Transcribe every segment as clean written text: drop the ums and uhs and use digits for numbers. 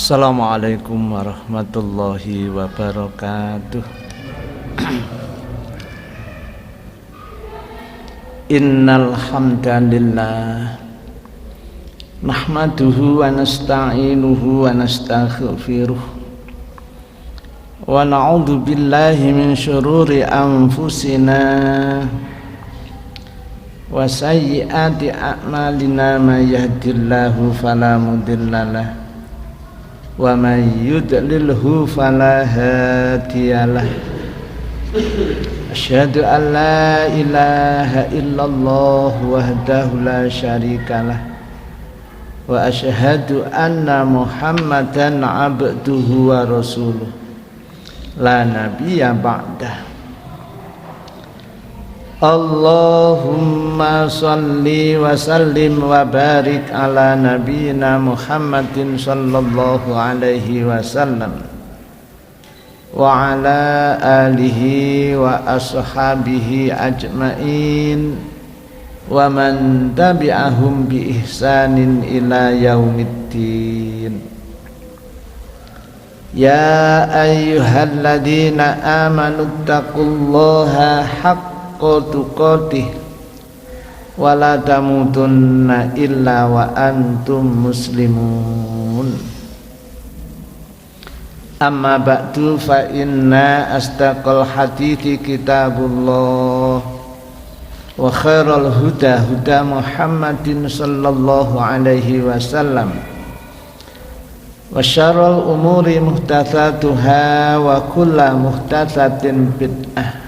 Assalamualaikum warahmatullahi wabarakatuh. Innal hamdalillah nahmaduhu wa nasta'inuhu wa nastaghfiruh wa na'udzu billahi min syururi anfusina wa sayyiati a'malina may yahdihillahu fala mudhillalah wa may yudlilhu fala hadiyalah. Asyhadu an la ilaha illallah wahdahu la syarikalah wa asyhadu anna Muhammadan abduhu wa rasuluh la nabiyya ba'dah. Allahumma salli wa sallim wa barik ala nabiyyina Muhammadin sallallahu alaihi wasallam wa ala alihi wa ashabihi ajma'in wa man tabi'ahum bi ihsanin ila yaumiddin. Ya ayyuhalladzina amanu taqullaha haqqa tuqatih wa la tamutunna illa wa antum muslimun. Amma ba'du fa inna astaqal hadithi kitabullah wa khairal huda huda Muhammadin sallallahu alaihi wasallam wa syarrul umuri muhdatsatuha wa kullu muhdatsatin bid'ah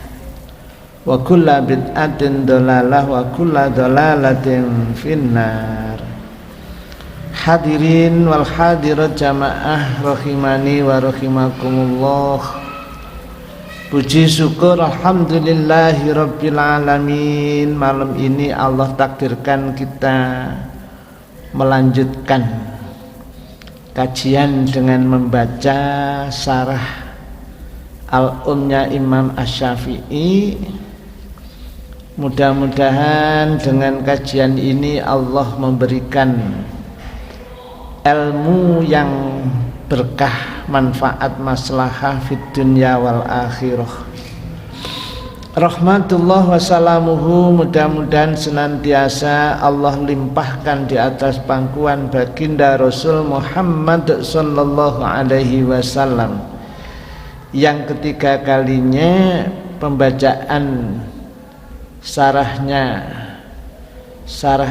wa kullu bid'atin dhalalah wa kullu dhalalatin finnar. Hadirin wal hadirat jamaah rahimani wa rahimakumullah. Puji syukur alhamdulillahi rabbil alamin. Malam ini Allah takdirkan kita melanjutkan kajian dengan membaca syarah Al-Ummah Imam Asy-Syafi'i. Mudah-mudahan dengan kajian ini Allah memberikan ilmu yang berkah, manfaat, maslahah fid dunya wal akhirah. Rahmatullah wassalamuhu, mudah-mudahan senantiasa Allah limpahkan di atas pangkuan baginda Rasul Muhammad sallallahu alaihi wasallam yang ketiga kalinya pembacaan syarah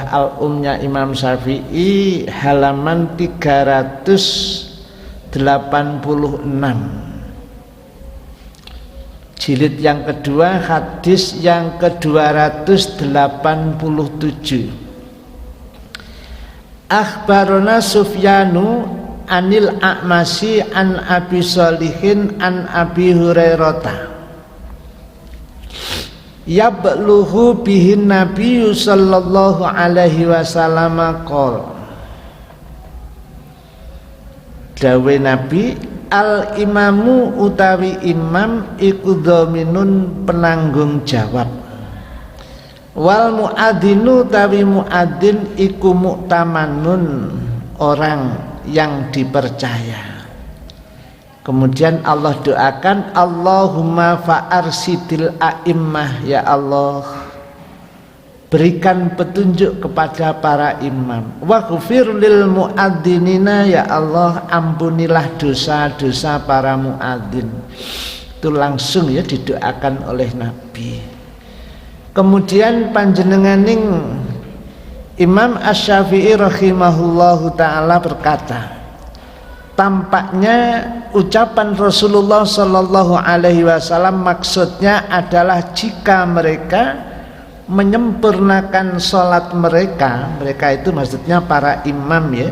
Al-Ummah Imam Syafi'i halaman 386, jilid yang kedua, hadis yang ke-287. Akhbarona Sufyanu anil A'masi an Abi Shalihin an Abi Hurairah yabluhu bihin nabiyyu sallallahu alaihi wasallam qol. Dawe Nabi, al imamu utawi imam iku dhaminun penanggung jawab, wal muadzinu utawi muadzin iku mu'tamanun orang yang dipercaya. Kemudian Allah doakan, Allahumma fa'arsidil a'immah, ya Allah berikan petunjuk kepada para imam, wa ghfir lil muadzzinina, ya Allah ampunilah dosa-dosa para muadzin. Itu langsung ya didoakan oleh Nabi. Kemudian panjenenganing Imam Asy-Syafi'i rahimahullahu ta'ala berkata, tampaknya ucapan Rasulullah sallallahu alaihi wasallam maksudnya adalah jika mereka menyempurnakan sholat mereka itu maksudnya para imam ya,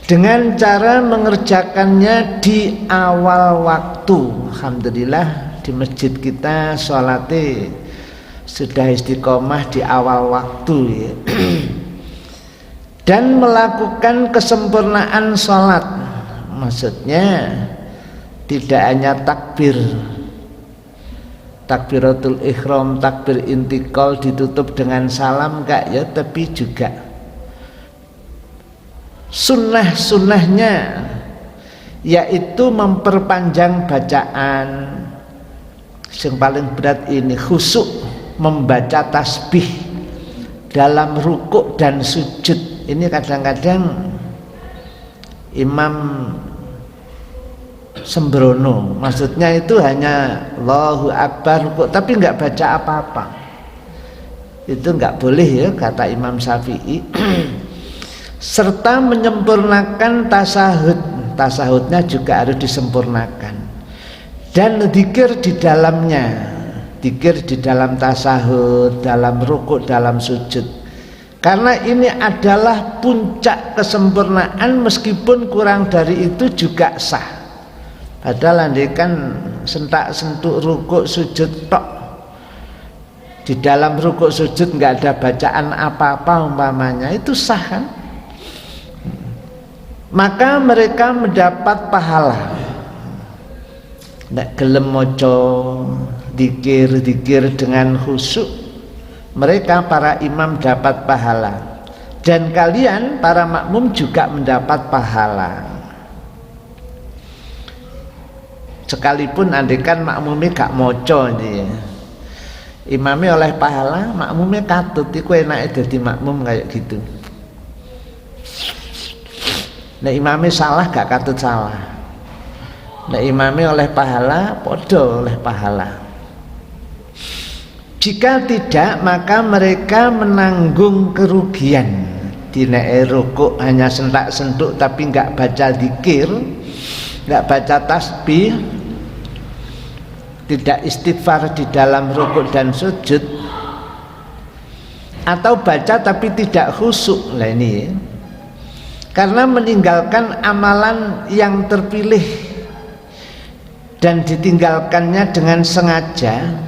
dengan cara mengerjakannya di awal waktu. Alhamdulillah di masjid kita sholatnya sudah istiqomah di awal waktu ya. Dan melakukan kesempurnaan sholat, maksudnya tidak hanya takbiratul ihram, takbir intikal ditutup dengan salam enggak ya, tapi juga sunnah-sunnahnya yaitu memperpanjang bacaan. Yang paling berat ini khusyuk membaca tasbih dalam rukuk dan sujud. Ini kadang-kadang imam sembrono, maksudnya itu hanya Allahu Akbar rukuk tapi nggak baca apa-apa. Itu nggak boleh ya, kata Imam Syafi'i. Serta menyempurnakan tasahud, tasahudnya juga harus disempurnakan. Dan zikir di dalamnya, zikir di dalam tasahud, dalam rukuk, dalam sujud. Karena ini adalah puncak kesempurnaan, meskipun kurang dari itu juga sah. Padahal andekan sentak-sentuk rukuk sujud tok, di dalam rukuk sujud nggak ada bacaan apa-apa umpamanya, itu sah kan? Maka mereka mendapat pahala. Ndak gelem maca zikir dengan khusyuk, mereka para imam dapat pahala, dan kalian para makmum juga mendapat pahala. Sekalipun andekan makmumnya gak maca dia, imamnya oleh pahala, makmumnya katut. Iku enake dadi makmum kayak gitu. Nah imamnya salah gak katut salah. Nah imamnya oleh pahala, podo oleh pahala. Jika tidak, maka mereka menanggung kerugian. Dinaik rukuk hanya sentak-sentuk tapi nggak baca zikir, nggak baca tasbih, tidak istighfar di dalam rukuk dan sujud, atau baca tapi tidak khusyuk. Lah ini karena meninggalkan amalan yang terpilih dan ditinggalkannya dengan sengaja,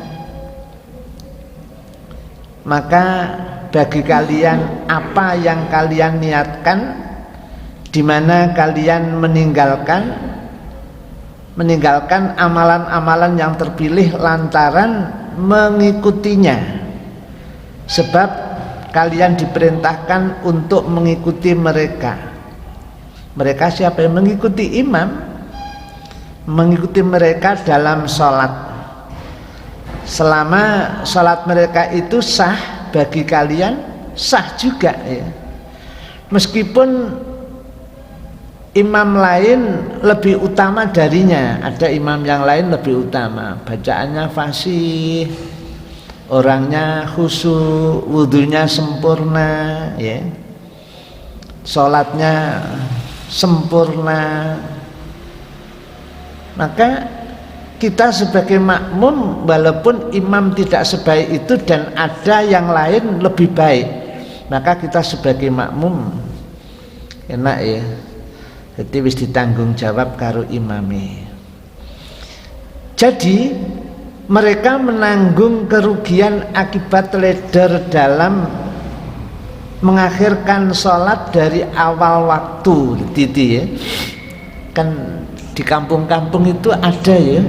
maka bagi kalian apa yang kalian niatkan, di mana kalian meninggalkan amalan-amalan yang terpilih lantaran mengikutinya, sebab kalian diperintahkan untuk mengikuti mereka. Mereka siapa? Yang mengikuti imam, mengikuti mereka dalam sholat. Selama sholat mereka itu sah bagi kalian, sah juga ya. Meskipun imam lain lebih utama darinya, ada imam yang lain lebih utama, bacaannya fasih, orangnya khusyuk, wudunya sempurna ya, sholatnya sempurna, maka kita sebagai makmum, walaupun imam tidak sebaik itu dan ada yang lain lebih baik, maka kita sebagai makmum enak ya, jadi wis ditanggung jawab karo imame. Jadi mereka menanggung kerugian akibat leder dalam mengakhirkan sholat dari awal waktu. Gitu ya, kan di kampung-kampung itu ada ya,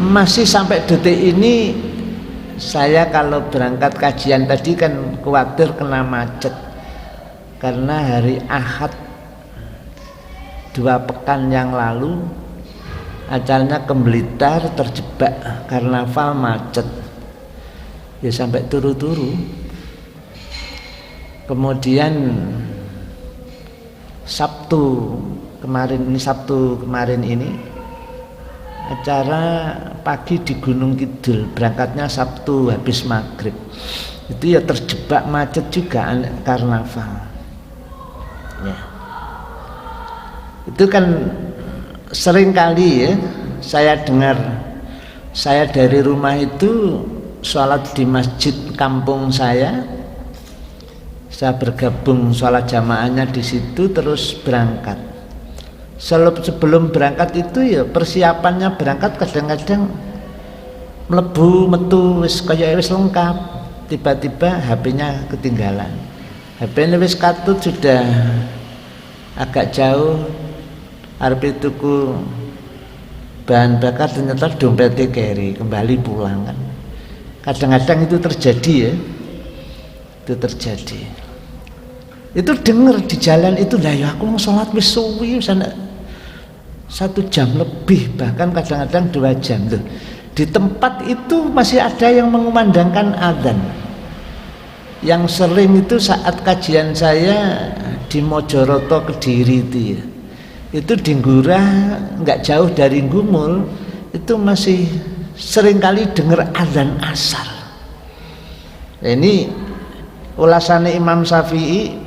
masih sampai detik ini. Saya kalau berangkat kajian tadi kan khawatir kena macet, karena hari Ahad 2 pekan yang lalu acaranya ke Blitar terjebak karnaval macet ya sampai turu-turu. Kemudian Sabtu kemarin ini acara pagi di Gunung Kidul, berangkatnya Sabtu habis maghrib, itu ya terjebak macet juga karnaval ya. Itu kan sering kali ya saya dengar, saya dari rumah itu sholat di masjid kampung saya bergabung sholat jamaahnya di situ, terus berangkat. Sebelum berangkat itu ya persiapannya berangkat kadang-kadang mlebu metu wis kaya wis lengkap, tiba-tiba HP-nya ketinggalan. HP-nya wis katut, sudah agak jauh arep tuku bahan bakar, ternyata dompetnya carry, kembali pulang kan. Kadang-kadang itu terjadi ya, itu terjadi. Itu dengar di jalan itu, lah ya aku mau sholat wis suwi sana 1 jam lebih, bahkan kadang-kadang 2 jam loh. Di tempat itu masih ada yang mengumandangkan adzan. Yang sering itu saat kajian saya di Mojoroto Kediri itu ya, itu di Ngurah nggak jauh dari Gumul, itu masih sering kali dengar adzan asar. Nah, ini ulasannya Imam Syafi'i.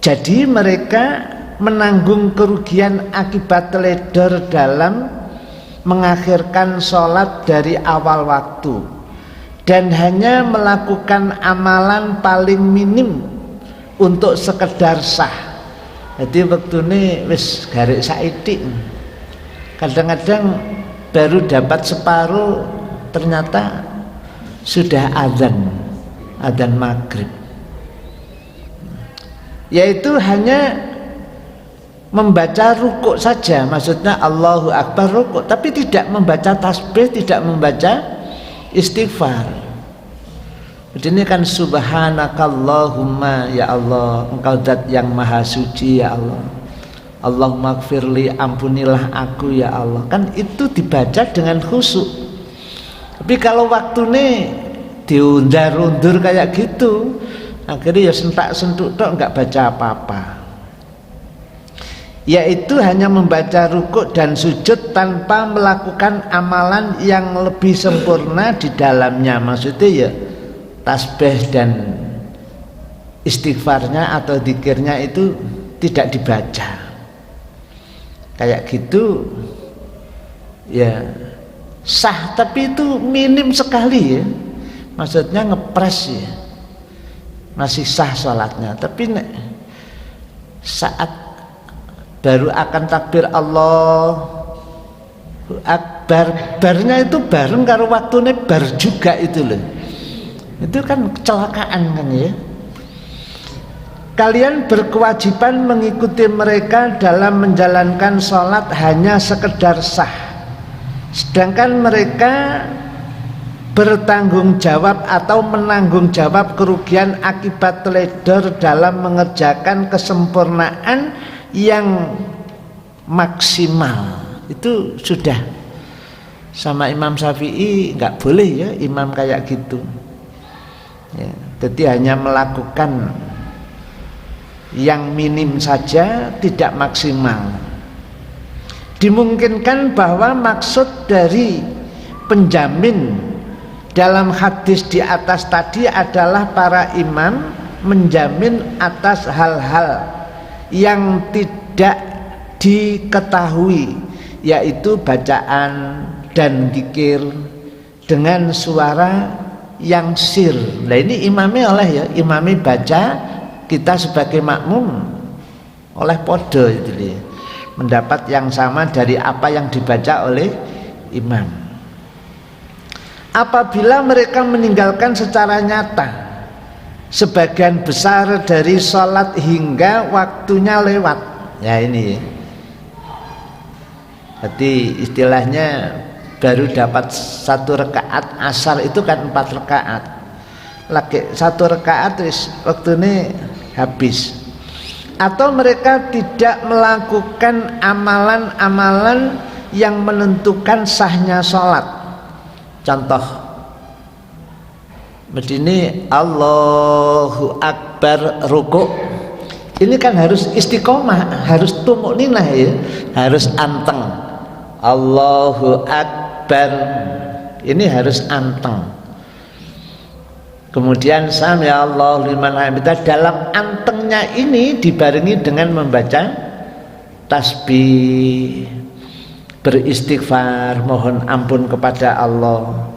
Jadi mereka menanggung kerugian akibat teledor dalam mengakhirkan sholat dari awal waktu dan hanya melakukan amalan paling minim untuk sekedar sah. Jadi waktu ini wis garik saiki, kadang-kadang baru dapat separuh ternyata sudah adzan maghrib, yaitu hanya membaca rukuk saja, maksudnya Allahu Akbar rukuk, tapi tidak membaca tasbih, tidak membaca istighfar. Jadi ini kan subhanakallahumma, ya Allah engkau zat yang maha suci ya Allah, Allahumma gfirli, ampunilah aku ya Allah, kan itu dibaca dengan khusyuk. Tapi kalau waktu ini diundur-undur kayak gitu, akhirnya ya sentak-sentuk tok, nggak baca apa-apa, yaitu hanya membaca rukuk dan sujud tanpa melakukan amalan yang lebih sempurna di dalamnya. Maksudnya ya tasbih dan istighfarnya atau dzikirnya itu tidak dibaca. Kayak gitu ya sah, tapi itu minim sekali ya, maksudnya ngepres ya, masih sah sholatnya. Tapi saat baru akan takbir Allahu Akbar, barnya itu bareng karo waktune bar juga itu loh. Itu kan kecelakaan kan ya. Kalian berkewajiban mengikuti mereka dalam menjalankan sholat hanya sekedar sah, sedangkan mereka bertanggung jawab atau menanggung jawab kerugian akibat teledor dalam mengerjakan kesempurnaan yang maksimal. Itu sudah sama Imam Syafi'i nggak boleh ya imam kayak gitu ya, jadi hanya melakukan yang minim saja, tidak maksimal. Dimungkinkan bahwa maksud dari penjamin dalam hadis di atas tadi adalah para imam menjamin atas hal-hal yang tidak diketahui, yaitu bacaan dan dzikir dengan suara yang sir. Nah ini imamnya oleh ya, imamnya baca, kita sebagai makmum oleh podo itu mendapat yang sama dari apa yang dibaca oleh imam. Apabila mereka meninggalkan secara nyata sebagian besar dari sholat hingga waktunya lewat, ya ini jadi istilahnya baru dapat 1 rakaat asar itu kan 4 rakaat lagi 1 rakaat waktu ini habis, atau mereka tidak melakukan amalan-amalan yang menentukan sahnya sholat. Contoh begini, Allahu Akbar rukuk, ini kan harus istiqomah, harus tumukninah ya, harus anteng. Allahu Akbar ini harus anteng. Kemudian sami Allah liman hamidah, dalam antengnya ini dibarengi dengan membaca tasbih, beristighfar, mohon ampun kepada Allah.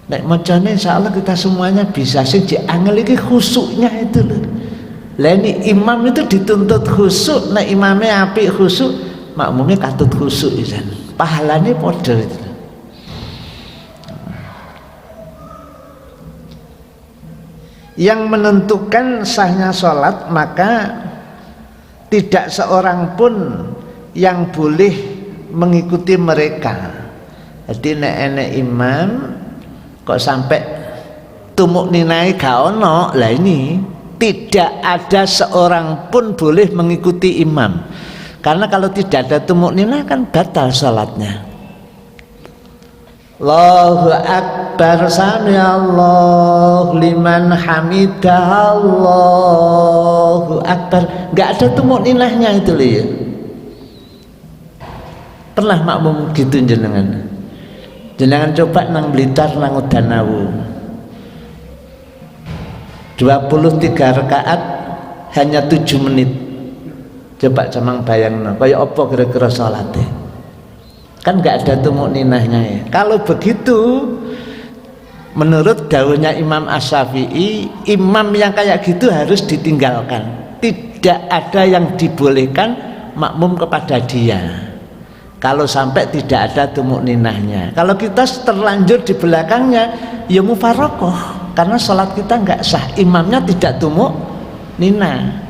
Nek macane insyaallah kita semuanya bisa sih diangel iki khusyuknya itu loh. Lah ini imam itu dituntut khusyuk, nek imamnya apik khusyuk, makmumnya katut khusyuk isan. Pahalane padha itu. Yang menentukan sahnya sholat, maka tidak seorang pun yang boleh mengikuti mereka. Jadi nek imam kok sampai tumuk ninai gak ono, lah ini tidak ada seorang pun boleh mengikuti imam. Karena kalau tidak ada tumukninah kan batal salatnya. Allahu Akbar, sami Allahu liman hamidah, Allahu Akbar. Enggak ada tumukninahnya itu loh ya. Pernah makmum gitu jenengan? Jenengan coba nang Blitar nang Udanawu 23 rakaat hanya 7 menit. Coba camang bayangno kaya apa kira-kira salate. Kan enggak ada tumukninahnya ya. Kalau begitu menurut dawuhnya Imam Asy-Syafi'i, imam yang kayak gitu harus ditinggalkan. Tidak ada yang dibolehkan makmum kepada dia kalau sampai tidak ada tumukninahnya. Kalau kita terlanjur di belakangnya ya mufaraqah, karena sholat kita enggak sah, imamnya tidak tumukninah.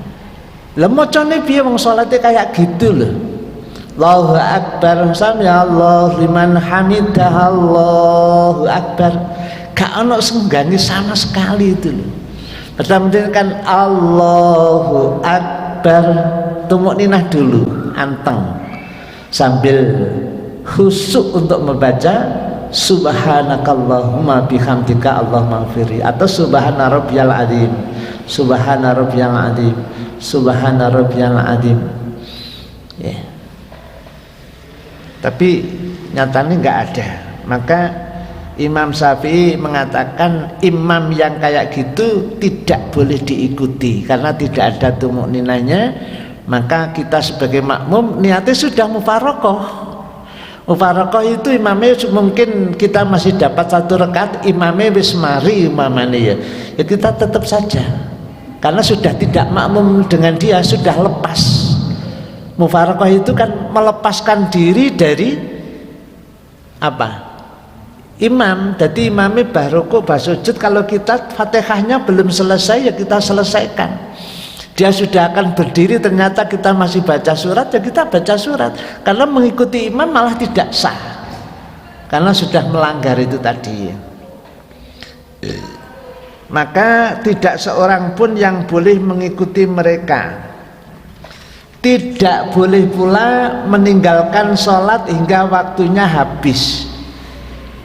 Lah mocone piye wong salate kayak gitu loh. Allahu Akbar, sami Allah liman hamidah, Allahu Akbar. Gak ono senggani sama sekali itu loh. Pertama kan Allahu Akbar, tumukninah dulu, anteng, sambil khusyuk untuk membaca subhanakallahumma bihamdika Allahumma ighfirli, atau subhana rabbiyal azim, subhana rabbiyal azim, subhana rabbiyal azim. Ya. Tapi nyatanya enggak ada. Maka Imam Syafi'i mengatakan imam yang kayak gitu tidak boleh diikuti karena tidak ada tumukninahnya. Maka kita sebagai makmum niatnya sudah mufaraqah. Mufaraqah itu imamnya mungkin kita masih dapat 1 rakaat, imamnya wis mari umpamane ya. Ya kita tetap saja. Karena sudah tidak makmum dengan dia, sudah lepas. Mufaraqah itu kan melepaskan diri dari apa? Imam. Jadi imamnya baruku basujud, kalau kita Fatihahnya belum selesai ya kita selesaikan. Dia sudah akan berdiri, ternyata kita masih baca surat, ya kita baca surat. Karena mengikuti imam malah tidak sah, karena sudah melanggar itu tadi. Maka tidak seorang pun yang boleh mengikuti mereka. Tidak boleh pula meninggalkan sholat hingga waktunya habis.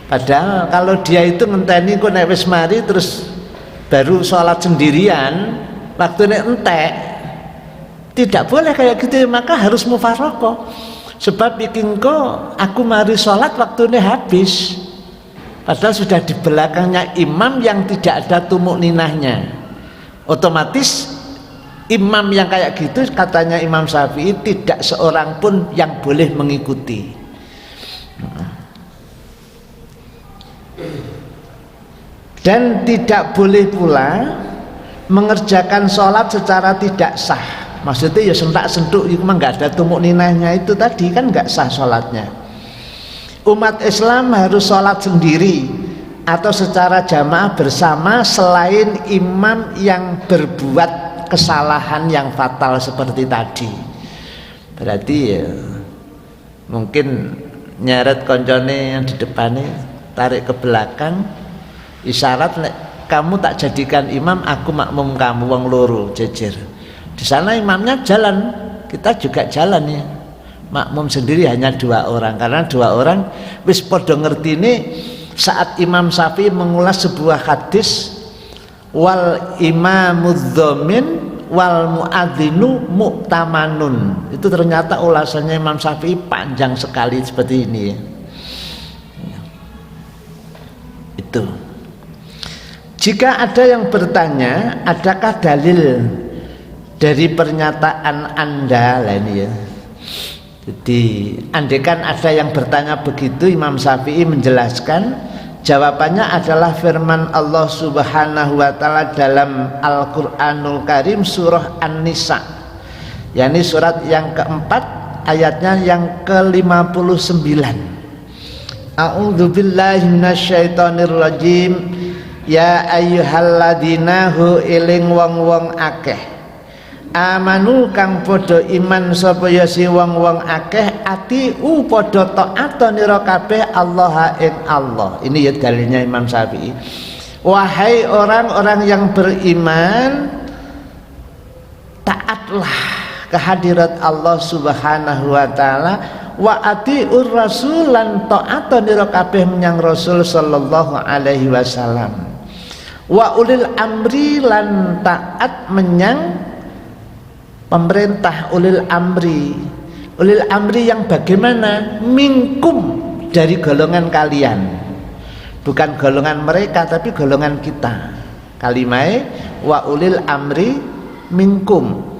Padahal kalau dia itu ngenteni kok nek wis mari terus baru sholat sendirian, waktunya entek, tidak boleh kayak gitu. Maka harus mufaraqah. Sebab bikin kok aku mari sholat waktunya habis, padahal sudah di belakangnya imam yang tidak ada tumukninahnya. Otomatis imam yang kayak gitu, katanya Imam Syafi'i, tidak seorang pun yang boleh mengikuti. Dan tidak boleh pula mengerjakan sholat secara tidak sah. Maksudnya ya sentak-sentuk itu mah nggak ada tumukninahnya itu tadi, kan nggak sah sholatnya. Umat Islam harus sholat sendiri atau secara jamaah bersama selain imam yang berbuat kesalahan yang fatal seperti tadi. Berarti ya mungkin nyeret koncone yang di depannya, tarik ke belakang, isyarat kamu tak jadikan imam, aku makmum kamu, wong loro jejer. Di sana imamnya jalan, kita juga jalan ya. Makmum sendiri hanya 2 orang, karena 2 orang wis podo ngerti ini. Saat Imam Syafi'i mengulas sebuah hadis, wal imamudz dhamin wal muadzinu mu'tamanun, itu ternyata ulasannya Imam Syafi'i panjang sekali seperti ini ya. Itu jika ada yang bertanya, adakah dalil dari pernyataan Anda lah ini ya. Jadi andaikan ada yang bertanya begitu, Imam Syafi'i menjelaskan, jawabannya adalah firman Allah Subhanahu wa Ta'ala dalam Al-Qur'anul Karim surah An-Nisa, yakni surat yang keempat ayatnya yang ke-59. A'udzu billahi minasyaitonir rajim. Ya ayyuhalladzina hu iling wong-wong akeh amanu kang padha iman sapa ya si wong-wong akeh atiu padha taat nira kabeh Allah ing Allah. Ini ya dalilnya Imam Syafi'i. Wahai orang-orang yang beriman, taatlah kehadirat Allah Subhanahu wa taala, wa atiur rasul lan taat nira kabeh menyang Rasul sallallahu alaihi wasallam, wa ulil amri lan taat menyang pemerintah. Ulil amri yang bagaimana? Minkum, dari golongan kalian, bukan golongan mereka tapi golongan kita. Kalimai wa ulil amri minkum.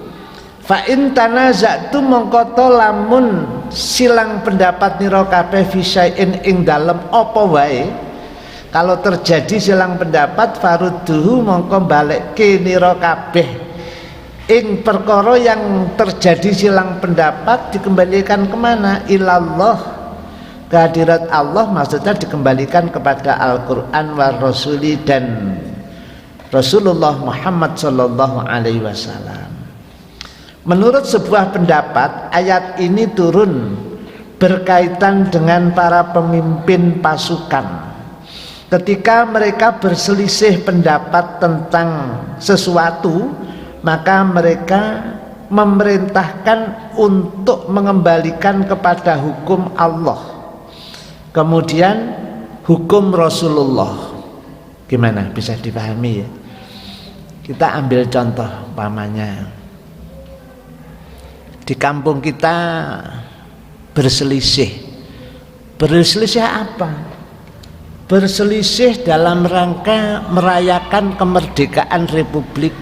Fa in tanaza'tum mongko lamun silang pendapat nira kabeh fi syai'in ing dalem apa wae. Kalau terjadi silang pendapat, farudduhu mongko balekke nira kabeh ing perkara yang terjadi silang pendapat, dikembalikan kemana? Ilallah, kehadirat Allah, maksudnya dikembalikan kepada Al-Quran wa Rasuli dan Rasulullah Muhammad sallallahu alaihi wasallam. Menurut sebuah pendapat, ayat ini turun berkaitan dengan para pemimpin pasukan. Ketika mereka berselisih pendapat tentang sesuatu, maka mereka memerintahkan untuk mengembalikan kepada hukum Allah, kemudian hukum Rasulullah. Gimana, bisa dipahami ya? Kita ambil contoh umpamanya di kampung kita berselisih apa? Berselisih dalam rangka merayakan kemerdekaan Republik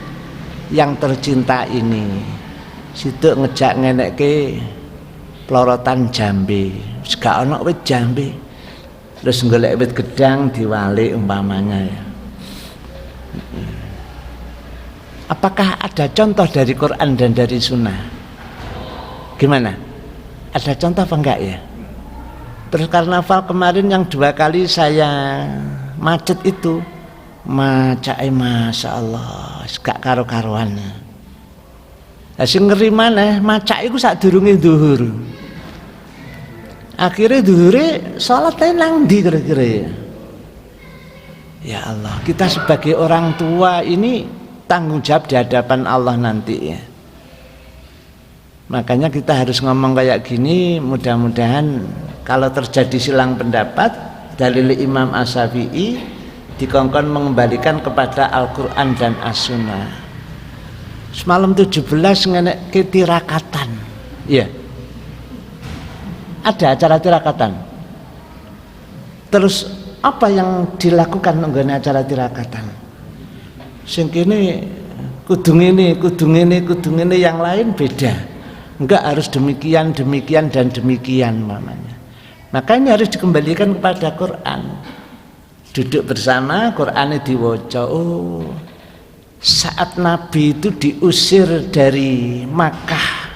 yang tercinta ini. Situ ngejak ngenekke plorotan jambe, gak ono wit jambe, terus golek wit gedang diwalik umpamanya ya. Apakah ada contoh dari Quran dan dari Sunnah? Gimana? Ada contoh apa enggak ya? Terus karnaval kemarin yang 2 kali saya macet itu, macai Masya Allah, gak karo-karuan. Sing ngeri maneh macak iku sadurunge zuhur. Akhirnya zuhure salat nang ndi kira-kira ya? Ya Allah, kita sebagai orang tua ini tanggung jawab di hadapan Allah nanti ya. Makanya kita harus ngomong kayak gini, mudah-mudahan kalau terjadi silang pendapat, dalil Imam Asy-Syafi'i dikongkon mengembalikan kepada Al-Quran dan As-Sunnah. Semalam 17 ngenek ke tirakatan, ya. Ada acara tirakatan. Terus apa yang dilakukan nggone acara tirakatan? Sing kene kudu ngene, yang lain beda. Enggak harus demikian dan demikian mamanya. Makanya harus dikembalikan kepada Quran. Duduk bersama, Quran diwaca. Oh, saat Nabi itu diusir dari Makkah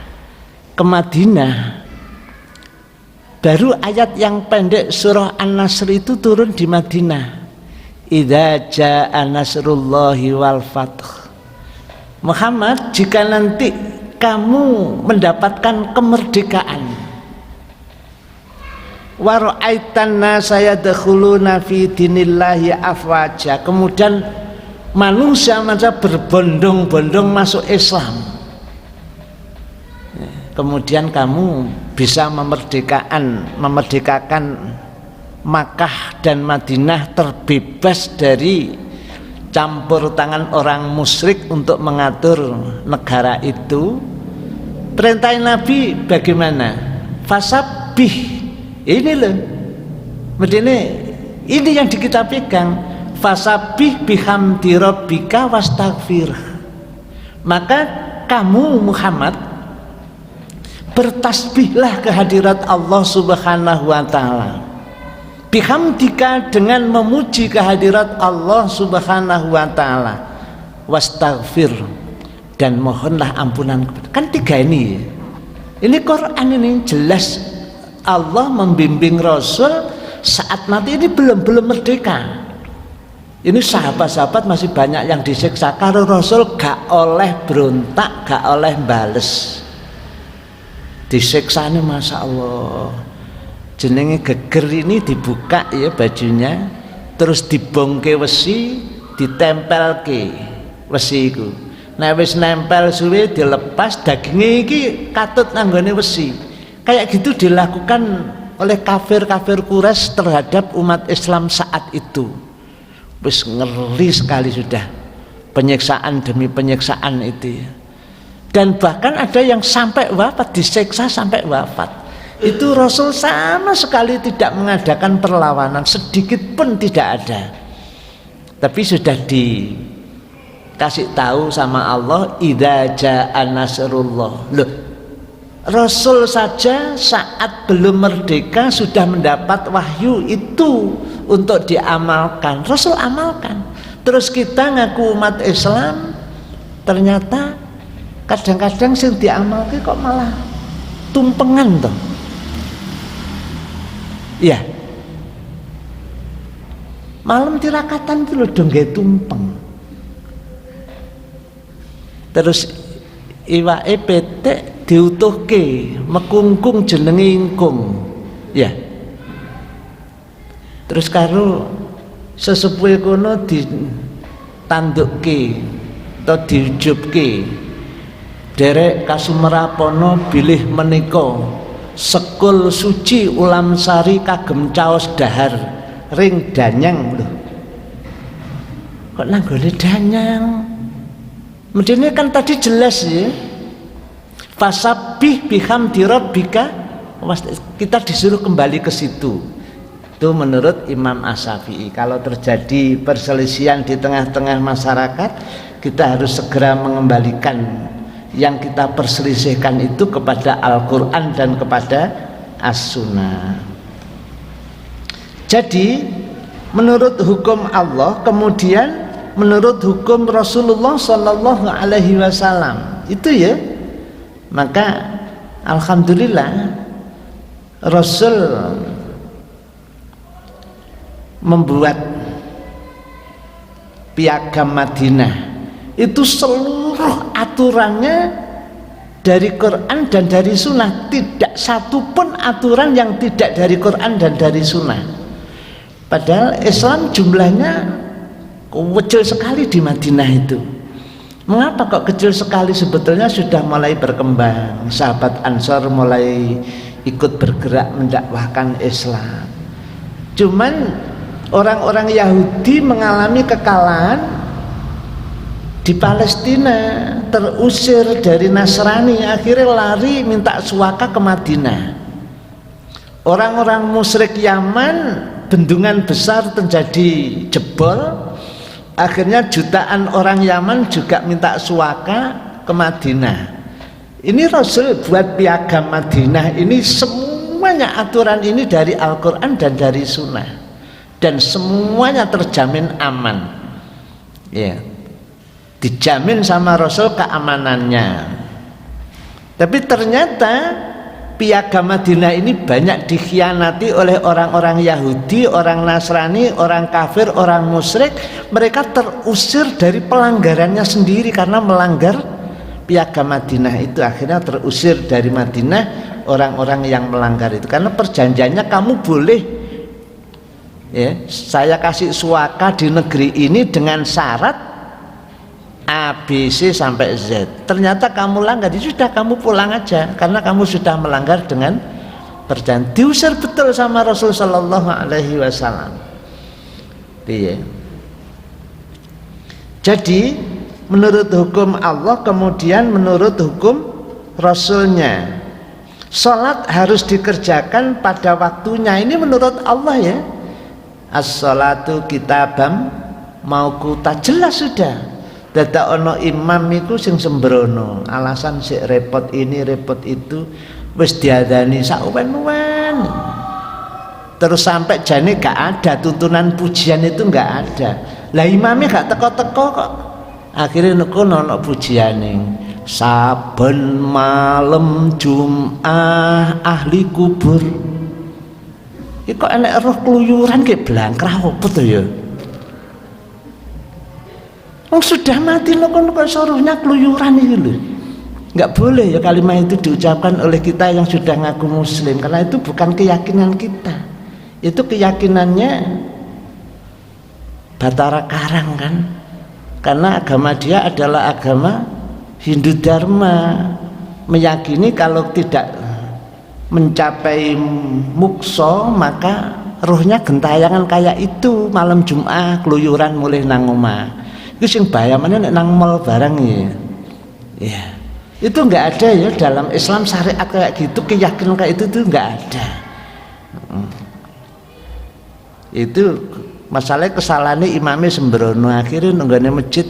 ke Madinah, baru ayat yang pendek surah An-Nasr itu turun di Madinah. Idza jaa nasrullahi wal fath. Muhammad, jika nanti kamu mendapatkan kemerdekaan, wa ra'aitan nasa yadkhuluna fi dinillahi afwaja, kemudian manusia berbondong-bondong masuk Islam, kemudian kamu bisa memerdekakan Makkah dan Madinah, terbebas dari campur tangan orang musyrik untuk mengatur negara itu. Perintah Nabi bagaimana? Fasabbih. Ini loh, ini yang kita pegang. Fasabbih bihamdi rabbika wastaghfir. Maka kamu Muhammad bertasbihlah kehadirat Allah Subhanahu wa taala. Bihamdika, dengan memuji kehadirat Allah Subhanahu wa taala. Wastaghfir, dan mohonlah ampunan. Kan 3 ini. Ini Quran ini jelas Allah membimbing Rasul saat nanti ini belum merdeka. Ini sahabat-sahabat masih banyak yang disiksa, karo Rasul gak oleh berontak, gak oleh bales. Disiksa ini Masya Allah. Jenenge geger ini dibuka ya bajunya, terus dibongke wesi, ditempelke wesi itu. Nek wis nempel suwe dilepas, dagingnya iki katut nanggone wesi. Kayak gitu dilakukan oleh kafir-kafir Quraisy terhadap umat Islam saat itu. Wis ngeri sekali sudah, penyiksaan demi penyiksaan itu ya. Dan bahkan ada yang sampai wafat, disiksa sampai wafat. Itu Rasul sama sekali tidak mengadakan perlawanan, sedikit pun tidak ada. Tapi sudah dikasih tahu sama Allah, idza jaa nasrullah. Loh, Rasul saja saat belum merdeka sudah mendapat wahyu itu untuk diamalkan. Rasul amalkan. Terus kita ngaku umat Islam, ternyata kadang-kadang sing diamalkan kok malah tumpengan toh. Ya. Malam tirakatan itu loh dong gak tumpeng. Terus iwake petek diutuhke, mekungkung jenenge ingkung. Ya. Terus karo sesepuhe kono ditandukke atau diujubke. Derek Kasumerapana bilih menika sekul suci ulam sari kagem caos dahar ring danyang lho. Kok nanggone danyang? Mestinya kan tadi jelas ya. Fasabbih bihamdi rabbika. Kita disuruh kembali ke situ. Itu menurut Imam Asy-Syafi'i. Kalau terjadi perselisihan di tengah-tengah masyarakat, kita harus segera mengembalikan yang kita perselisihkan itu kepada Al-Quran dan kepada As-Sunnah. Jadi menurut hukum Allah, kemudian menurut hukum Rasulullah Sallallahu Alaihi Wasallam itu ya, maka alhamdulillah Rasul membuat piagam Madinah itu seluruh aturannya dari Quran dan dari Sunnah, tidak satu pun aturan yang tidak dari Quran dan dari Sunnah. Padahal Islam jumlahnya kecil sekali di Madinah itu. Mengapa kok kecil sekali? Sebetulnya sudah mulai berkembang. Sahabat Ansor mulai ikut bergerak mendakwahkan Islam. Cuman orang-orang Yahudi mengalami kekalahan di Palestina, terusir dari Nasrani, akhirnya lari minta suaka ke Madinah. Orang-orang musyrik Yaman, bendungan besar terjadi jebol, akhirnya jutaan orang Yaman juga minta suaka ke Madinah. Ini Rasul buat piagam Madinah ini, semuanya aturan ini dari Al-Quran dan dari Sunnah, dan semuanya terjamin aman ya, dijamin sama Rasul keamanannya. Tapi ternyata piagam Madinah ini banyak dikhianati oleh orang-orang Yahudi, orang Nasrani, orang kafir, orang musyrik. Mereka terusir dari pelanggarannya sendiri karena melanggar piagam Madinah itu. Akhirnya terusir dari Madinah orang-orang yang melanggar itu, karena perjanjiannya kamu boleh ya, saya kasih suaka di negeri ini dengan syarat A, B, C sampai Z. Ternyata kamu langgar, sudah kamu pulang aja karena kamu sudah melanggar dengan perjanjian. Diusir betul sama Rasul Sallallahu Alaihi Wasallam. Iya. Jadi menurut hukum Allah, kemudian menurut hukum Rasulnya, salat harus dikerjakan pada waktunya. Ini menurut Allah ya. As-salatu kitabam mauquta, jelas sudah. Dadak ono imam iku sing sembrono, alasan sik repot ini repot itu, wis diadani sawen-wen. Terus sampai jane gak ada tuntunan pujian itu, gak ada. Lah imamnya gak teko-teko kok. Akhirnya ono pujiane. Saben malam Jumat ahli kubur. Iki kok enek roh keluyuran ke blangkrah opo to ya? Sudah mati lo kan kok suruhnya keluyuran itu loh. Nggak boleh ya kalimat itu diucapkan oleh kita yang sudah ngaku muslim, karena itu bukan keyakinan kita, itu keyakinannya Batara Karang kan, karena agama dia adalah agama Hindu Dharma, meyakini kalau tidak mencapai mukso maka rohnya gentayangan kayak itu malam Jumat keluyuran mulai nang omah. Itu sing bahaya mana nang mall barang ya. Ya. Itu enggak ada ya dalam Islam syariat kayak gitu, keyakinan kayak itu tuh enggak ada. Itu masalah kesalahannya imamnya sembrono, akhirnya nenggone masjid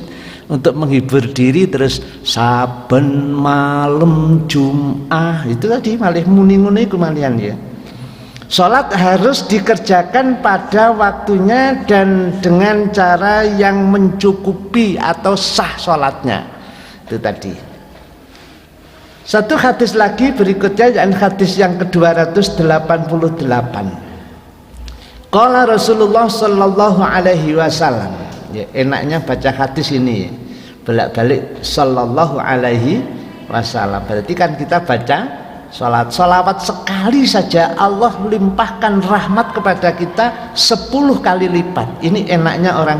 untuk menghibur diri terus saben malam Jumat itu tadi malih muni-muni kemalian ya. Sholat harus dikerjakan pada waktunya dan dengan cara yang mencukupi atau sah sholatnya. Itu tadi. Satu hadis lagi berikutnya, yang hadis yang ke-288. Qala Rasulullah sallallahu alaihi wasallam. Ya, enaknya baca hadis ini bolak-balik sallallahu alaihi wasallam. Berarti kan kita baca salawat sekali saja Allah limpahkan rahmat kepada kita 10 kali lipat. Ini enaknya orang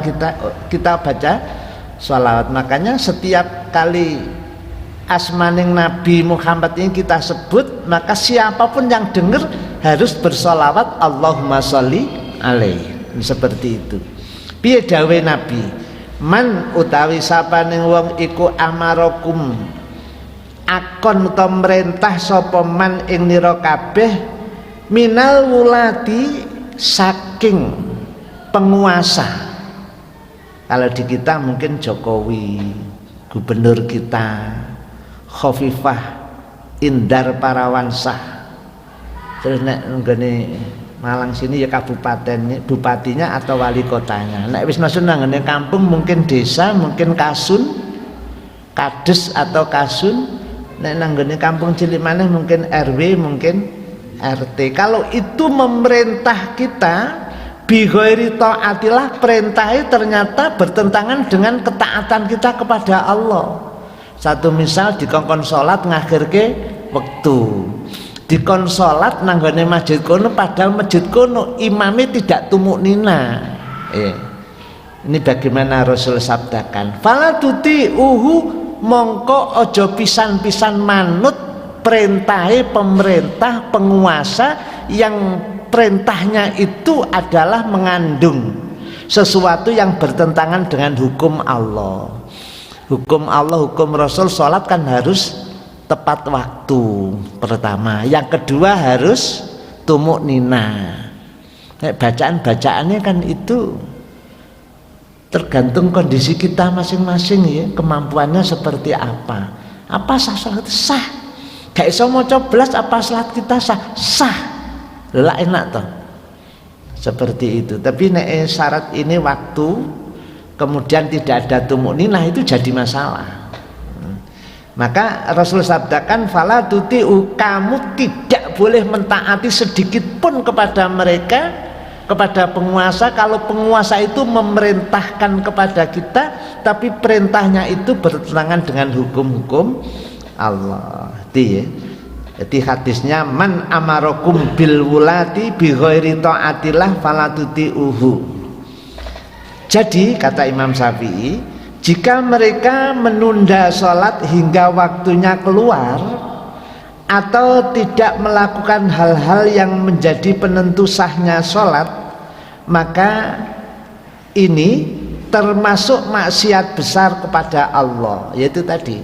kita baca salawat. Makanya setiap kali asmaning Nabi Muhammad ini kita sebut, maka siapapun yang dengar harus bersolawat Allahumma sholli alaihi. Seperti itu. Piye dawe Nabi? Man utawi sapaning wong iku amarakum akon utawa merintah sapa man ing nira kabeh minal wulati saking penguasa. Kalau di kita mungkin Jokowi, gubernur kita, Khofifah Indar Parawansa. Terus nek nggone Malang sini ya kabupaten, bupatinya atau wali kotanya. Nek wis masuk nang ngene kampung mungkin desa, mungkin kasun, kades atau kasun. Nek nang ngene kampung cilik maneh mungkin RW, mungkin RT. Kalau itu memerintah kita bi ghairi taatillah, perintahnya ternyata bertentangan dengan ketaatan kita kepada Allah. Satu misal dikongkon salat ngakhirke wektu, dikon salat nanggone masjid kono padahal masjid kono imamnya tidak tumuk nina. Ini bagaimana Rasul sabdakan, fala tuti mongko ojo pisan-pisan manut perintahe pemerintah penguasa yang perintahnya itu adalah mengandung sesuatu yang bertentangan dengan hukum Allah. Hukum Allah, hukum Rasul, sholat kan harus tepat waktu pertama. Yang kedua harus tumuk nina. Bacaan-bacaannya kan itu tergantung kondisi kita masing-masing ya, kemampuannya seperti apa. Apa sah sholat? Sah. Gak iso maca blas apa sholat kita sah? Sah. Lah enak toh. Seperti itu. Tapi nek syarat ini waktu, kemudian tidak ada tumuk ninah, itu jadi masalah. Maka Rasul sabdakan fala tuti'u, kamu tidak boleh mentaati sedikit pun kepada mereka, kepada penguasa. Kalau penguasa itu memerintahkan kepada kita tapi perintahnya itu bertentangan dengan hukum-hukum Allah. Jadi hadisnya man amarakum bil wulati bi ghairi taatillah fala tuti'uhu. Jadi kata Imam Syafi'i, jika mereka menunda sholat hingga waktunya keluar atau tidak melakukan hal-hal yang menjadi penentu sahnya sholat, maka ini termasuk maksiat besar kepada Allah. Yaitu tadi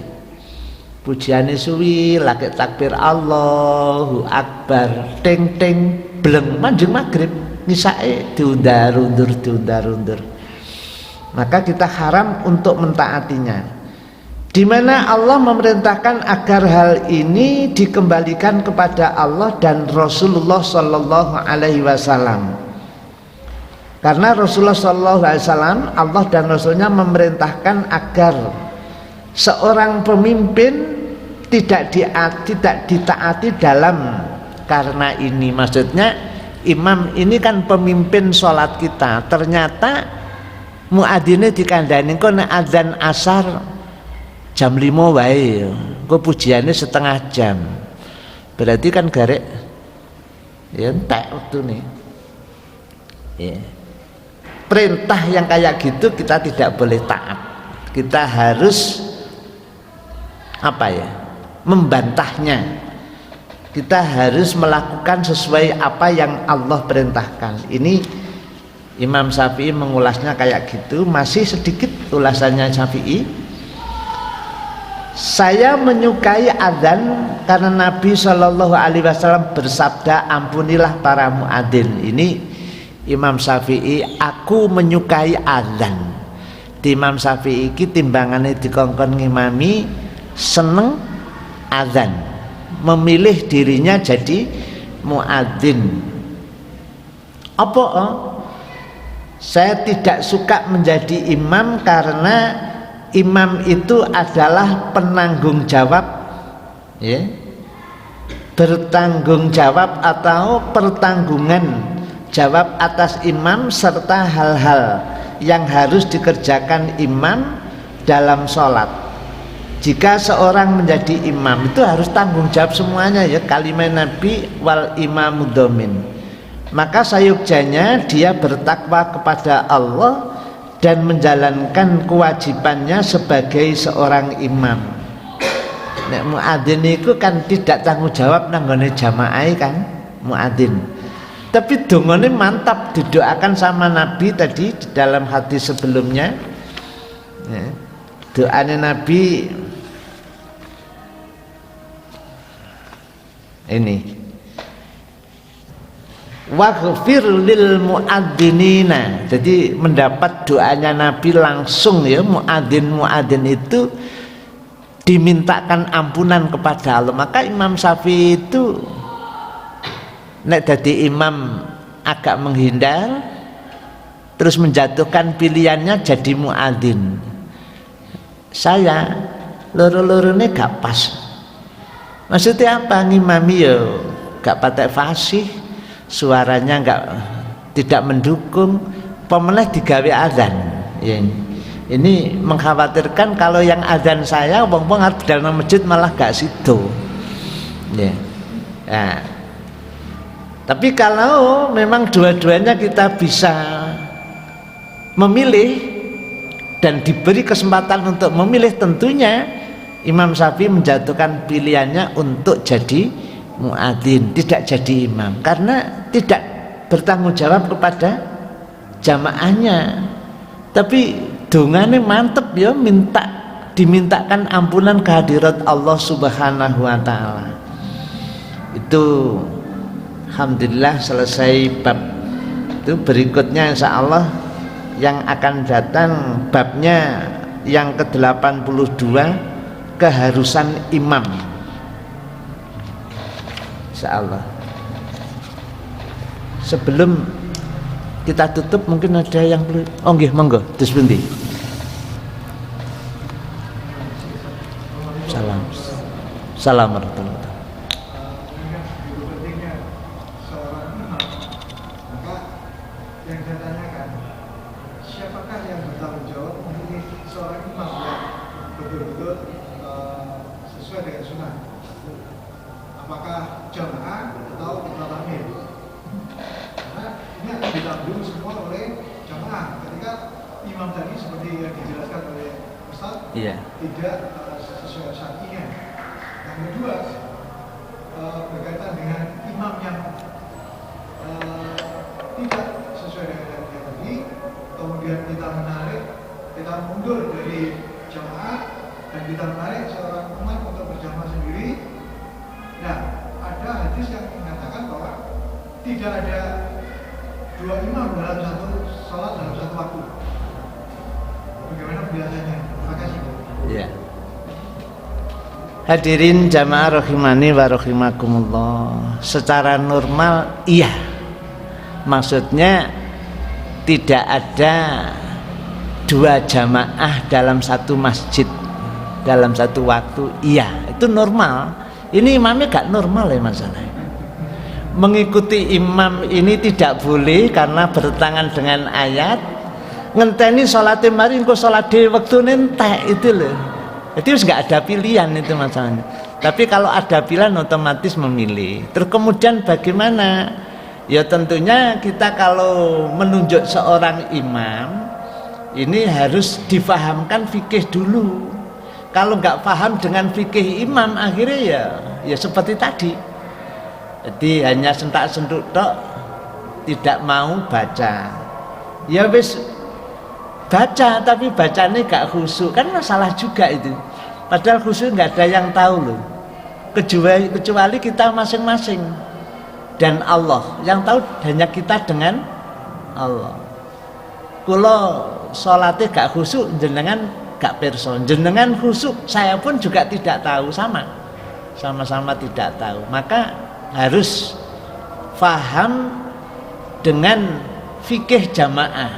pujiane suwi, lagi takbir Allahu Akbar, ting ting bleng manjing maghrib, ngisae diundar-undur. Maka kita haram untuk mentaatinya. Di mana Allah memerintahkan agar hal ini dikembalikan kepada Allah dan Rasulullah Sallallahu Alaihi Wasallam. Karena Rasulullah Sallallahu Alaihi Wasallam, Allah dan Rasulnya memerintahkan agar seorang pemimpin tidak ditaati dalam karena ini. Maksudnya imam ini kan pemimpin sholat kita, ternyata muadzine dikandani kok nek adzan asar jam 5 wae, kok pujiannya setengah jam. Berarti kan garek ya entek waktune. Ya. Perintah yang kayak gitu kita tidak boleh taat. kita harus apa ya, membantahnya. Kita harus melakukan sesuai apa yang Allah perintahkan. Ini Imam Syafi'i mengulasnya kayak gitu. Masih sedikit ulasannya Syafi'i. Saya menyukai adzan karena Nabi Shallallahu Alaihi Wasallam bersabda, ampunilah para muadzin. Ini Imam Syafi'i, aku menyukai adzan. Di Imam Syafi'i iki timbangannya dikongkon ngimami seneng adzan, memilih dirinya jadi muadzin. Apa? Saya tidak suka menjadi imam karena imam itu adalah penanggung jawab, ya, bertanggung jawab atau pertanggungan jawab atas imam serta hal-hal yang harus dikerjakan imam dalam sholat. Jika seorang menjadi imam itu harus tanggung jawab semuanya, ya, kalimat Nabi wal imamu domin. Maka sayugjanya dia bertakwa kepada Allah dan menjalankan kewajibannya sebagai seorang imam. Nek muadzin itu kan tidak tanggung jawab nanggone jamaah kan muadzin. Tapi dongane mantap, didoakan sama Nabi tadi di dalam hadis sebelumnya. Ya, doanya Nabi ini, waghfir lil muadzzinina. Jadi mendapat doanya Nabi langsung, ya, muadzin itu dimintakan ampunan kepada Allah. Maka Imam Syafi'i itu nek dadi imam agak menghindar, terus menjatuhkan pilihannya jadi muadzin. Saya loro-lorone gak pas. Maksudnya apa? Ngimami ya gak patek fasih, suaranya tidak mendukung, pemenah digawe azan. Ya, ini mengkhawatirkan kalau yang azan saya wong-wong harus dalam masjid malah gak situ. Ya. Nah, tapi kalau memang dua-duanya kita bisa memilih dan diberi kesempatan untuk memilih, tentunya Imam Syafi'i menjatuhkan pilihannya untuk jadi muadzin, tidak jadi imam, karena tidak bertanggung jawab kepada jamaahnya. Tapi dongane mantep, ya, dimintakan ampunan kehadirat Allah Subhanahu wa taala. Itu alhamdulillah selesai bab itu. Berikutnya insyaallah yang akan datang babnya yang ke-82, keharusan imam, insyaallah. Sebelum kita tutup mungkin ada yang perlu. Oh nggih, monggo terus pundi. Salam warahmatullahi wabarakatuh. Yang saya tanyakan, siapakah yang bertanggung jawab memilih seorang imam yang betul-betul sesuai dengan sunnah? Apakah jamaah atau mutalamil? Karena ini akan ditanggung semua oleh jamaah. Ketika imam tadi seperti yang dijelaskan oleh Ustaz, tidak sesuai syar'inya. Yang kedua, berkaitan dengan imam yang tidak sesuai dengan yang tadi, kemudian kita mundur dari jamaah dan kita menarik seorang umat untuk berjamaah sendiri. Nah, ada hadis yang mengatakan bahwa tidak ada dua imam dalam satu salat dalam satu waktu. Bagaimana penjelasannya? Terima kasih. Ya. Hadirin jamaah rahimani wa rahimakumullah. Secara normal iya. Maksudnya tidak ada dua jamaah dalam satu masjid dalam satu waktu, iya, itu normal. Ini imamnya gak normal ya masalahnya. Mengikuti imam ini tidak boleh karena bertentangan dengan ayat. Ngenteni sholatnya mari engko sholat di waktu nentek itu loh. Jadi harus gak ada pilihan itu masalahnya. Tapi kalau ada pilihan otomatis memilih. Terus kemudian bagaimana? Ya tentunya kita kalau menunjuk seorang imam Ini harus difahamkan fikih dulu. Kalau nggak paham dengan fikih imam, akhirnya ya seperti tadi. Jadi hanya sentak-sentuk tok, tidak mau baca. Ya wis baca, tapi bacanya gak khusyuk, kan masalah juga itu. Padahal khusyuk nggak ada yang tahu loh, kecuali kita masing-masing dan Allah. Yang tahu hanya kita dengan Allah. Kalau sholatnya gak khusyuk, jenengan gak pirsa, jenengan khusyuk, saya pun juga tidak tahu, sama-sama tidak tahu. Maka harus faham dengan fikih jamaah,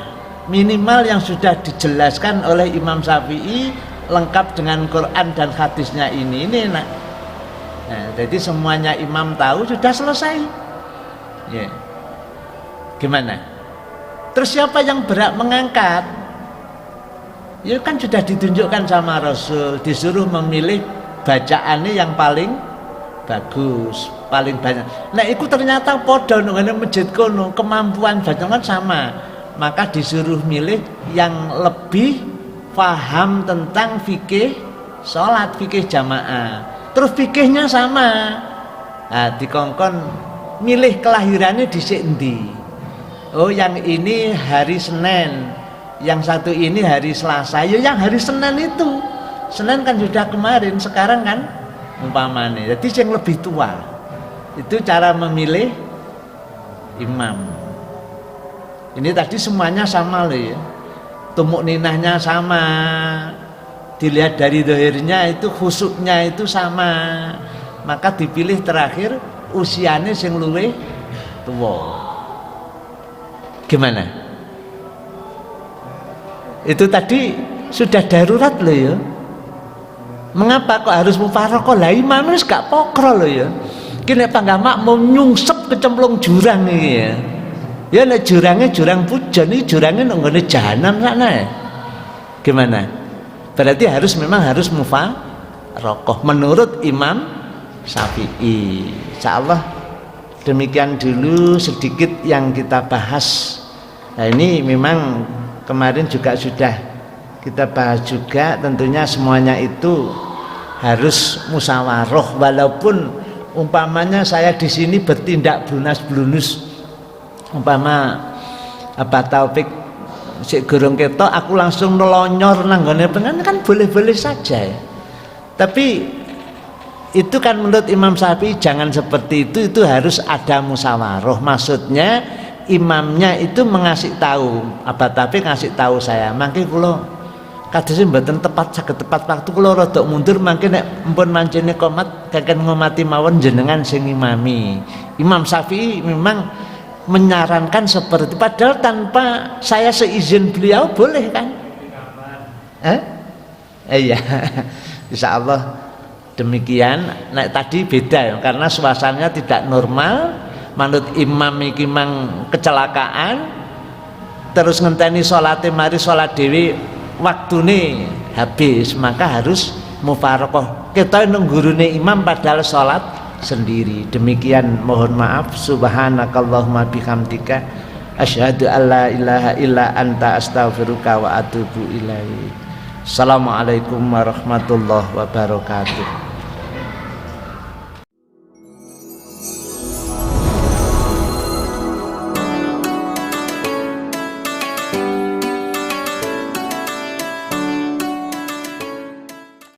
minimal yang sudah dijelaskan oleh Imam Syafi'i, lengkap dengan Quran dan hadisnya ini enak. Nah, jadi semuanya imam tahu, sudah selesai. Ya. Gimana? Terus siapa yang berhak mengangkat? Ya kan sudah ditunjukkan sama Rasul, disuruh memilih bacaannya yang paling bagus, paling banyak. Nah, itu ternyata podo nang masjid kono, kemampuan bacaan sama. Maka disuruh milih yang lebih paham tentang fikih salat, fikih jamaah. Terus fikihnya sama. Nah, dikongkon milih kelahirannya dhisik endi? Oh, yang ini hari Senin, yang satu ini hari Selasa. Ya yang hari Senin itu. Senin kan sudah kemarin, sekarang kan umpamanya. Jadi yang lebih tua. Itu cara memilih imam. Ini tadi semuanya sama loh ya. Tumuk ninahnya sama. Dilihat dari dohirnya itu, khusyuknya itu sama. Maka dipilih terakhir usianya yang luwih tua. Gimana? Itu tadi sudah darurat loh ya. Mengapa kok harus mufarokoh? Lah imam wis gak pokro loh ya. Kini panggah mak mau nyungsep kecemplung jurang ini ya. Ya nek jurangnya jurang pujon, ini jurangnya nggone jahanam sana ya. Gimana? Berarti memang harus mufarokoh menurut Imam Syafi'i. Insyaallah demikian dulu sedikit yang kita bahas. Nah, ini memang kemarin juga sudah kita bahas juga, tentunya semuanya itu harus musyawarah, walaupun umpamanya saya di sini bertindak blunas-blunus, umpama Taufik sik gorong ketok aku langsung nelonyor nang gone pengen, kan boleh-boleh saja ya. Tapi itu kan menurut Imam Syafi'i jangan seperti itu harus ada musyawarah. Maksudnya imamnya itu mengasih tahu, tapi ngasih tahu saya, mangke kula kadese mboten saged tepat waktu, kula rada mundur, mangke nek mpun mancene qomat kengken ngomati mawon jenengan sing imami. Imam Syafi'i memang menyarankan seperti itu, padahal tanpa saya seizin beliau boleh kan? Iya. Insyaallah demikian. Nah, tadi beda ya, karena suasananya tidak normal. Manut imam iki mang kecelakaan, terus ngenteni salate mari salat dhewe waktune habis, maka harus mufarokoh. Kita nang gurune imam padahal salat sendiri. Demikian, mohon maaf. Subhanakallahumma bihamdika asyhadu alla ilaha illa anta astaghfiruka wa atubu ilaik. Assalamualaikum warahmatullahi wabarakatuh.